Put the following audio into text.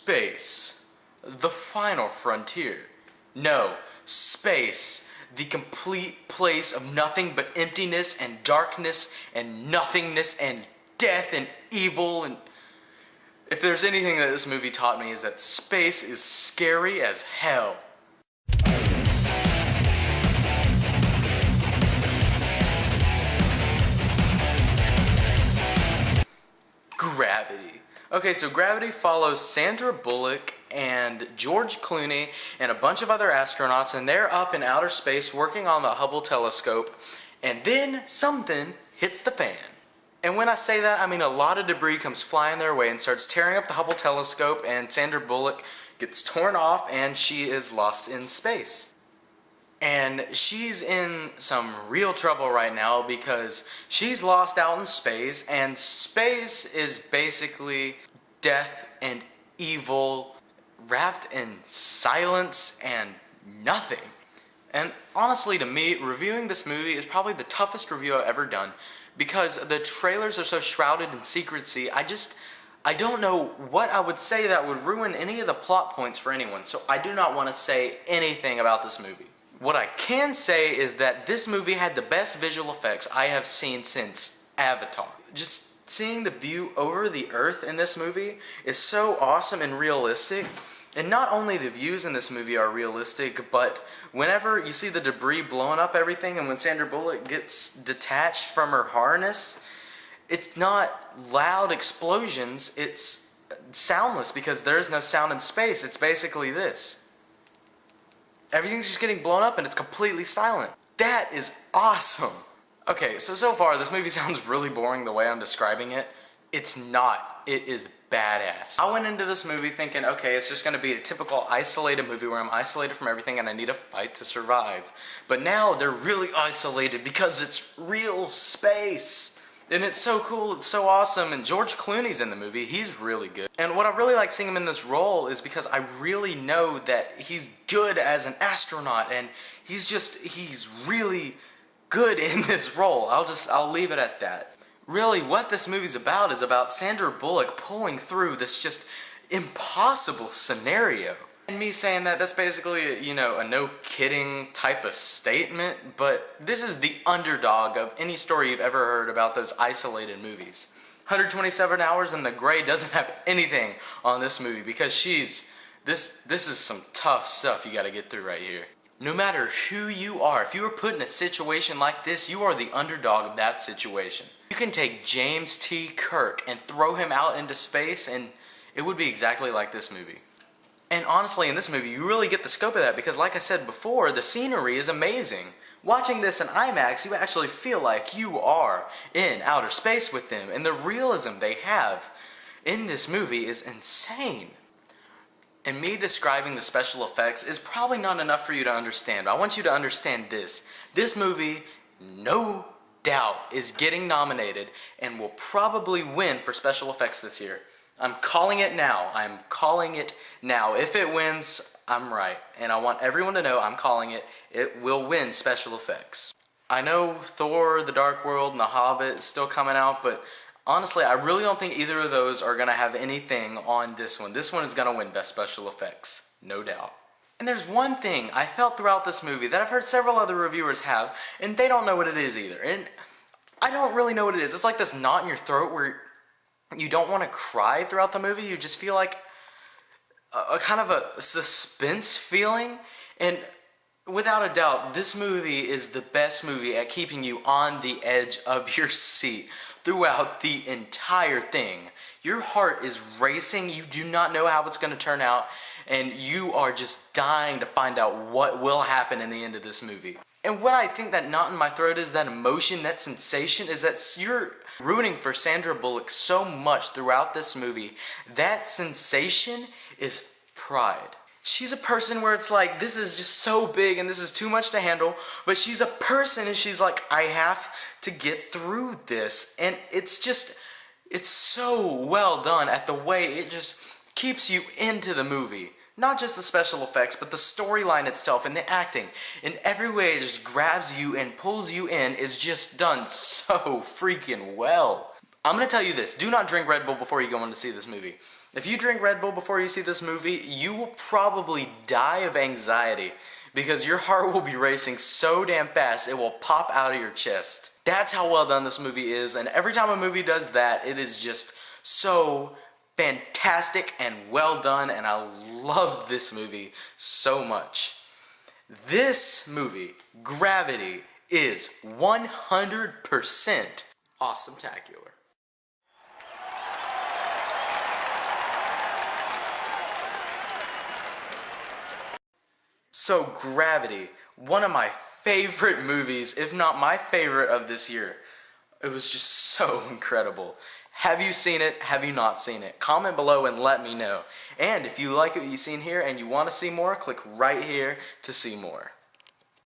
Space, the final frontier. No, space, the complete place of nothing but emptiness and darkness and nothingness and death and evil. And if there's anything that this movie taught me, is that space is scary as hell. Gravity. Okay, so Gravity follows Sandra Bullock and George Clooney and a bunch of other astronauts, and they're up in outer space working on the Hubble telescope, and then something hits the fan. And when I say that, I mean a lot of debris comes flying their way and starts tearing up the Hubble telescope, and Sandra Bullock gets torn off and she is lost in space. And she's in some real trouble right now because she's lost out in space, and space is basically death and evil wrapped in silence and nothing. And honestly, to me, reviewing this movie is probably the toughest review I've ever done because the trailers are so shrouded in secrecy. I don't know what I would say that would ruin any of the plot points for anyone, so I do not want to say anything about this movie. What I can say is that this movie had the best visual effects I have seen since Avatar. Just seeing the view over the earth in this movie is so awesome and realistic. And not only the views in this movie are realistic, but whenever you see the debris blowing up everything and when Sandra Bullock gets detached from her harness, it's not loud explosions, it's soundless because there is no sound in space. It's basically this. Everything's just getting blown up and it's completely silent. That is awesome. Okay, so far this movie sounds really boring the way I'm describing it. It's not. It is badass. I went into this movie thinking, okay, it's just going to be a typical isolated movie where I'm isolated from everything and I need to fight to survive. But now they're really isolated because it's real space. And it's so cool, it's so awesome, and George Clooney's in the movie, he's really good. And what I really like seeing him in this role is because I really know that he's good as an astronaut, and he's really good in this role. I'll leave it at that. Really, what this movie's about is about Sandra Bullock pulling through this just impossible scenario. And me saying that, that's basically, a no kidding type of statement, but this is the underdog of any story you've ever heard about those isolated movies. 127 Hours in the Gray doesn't have anything on this movie because this is some tough stuff you gotta get through right here. No matter who you are, if you were put in a situation like this, you are the underdog of that situation. You can take James T. Kirk and throw him out into space and it would be exactly like this movie. And honestly, in this movie, you really get the scope of that because like I said before, the scenery is amazing. Watching this in IMAX, you actually feel like you are in outer space with them, and the realism they have in this movie is insane. And me describing the special effects is probably not enough for you to understand, but I want you to understand this. This movie, no doubt, is getting nominated and will probably win for special effects this year. I'm calling it now. I'm calling it now. If it wins, I'm right. And I want everyone to know I'm calling it. It will win special effects. I know Thor, The Dark World, and The Hobbit is still coming out, but honestly, I really don't think either of those are going to have anything on this one. This one is going to win best special effects, no doubt. And there's one thing I felt throughout this movie that I've heard several other reviewers have, and they don't know what it is either. And I don't really know what it is. It's like this knot in your throat where you don't want to cry throughout the movie. You just feel like a kind of a suspense feeling. And without a doubt, this movie is the best movie at keeping you on the edge of your seat throughout the entire thing. Your heart is racing. You do not know how it's going to turn out. And you are just dying to find out what will happen in the end of this movie. And what I think that knot in my throat is, that emotion, that sensation, is that you're rooting for Sandra Bullock so much throughout this movie. That sensation is pride. She's a person where it's like, this is just so big and this is too much to handle, but she's a person and she's like, I have to get through this. And it's so well done at the way it just keeps you into the movie. Not just the special effects, but the storyline itself and the acting. In every way, it just grabs you and pulls you in is just done so freaking well. I'm going to tell you this. Do not drink Red Bull before you go in to see this movie. If you drink Red Bull before you see this movie, you will probably die of anxiety because your heart will be racing so damn fast it will pop out of your chest. That's how well done this movie is, and every time a movie does that, it is just so fantastic and well done, and I loved this movie so much. This movie, Gravity, is 100% awesome-tacular. So Gravity, one of my favorite movies, if not my favorite of this year. It was just so incredible. Have you seen it? Have you not seen it? Comment below and let me know. And if you like what you've seen here and you want to see more, click right here to see more.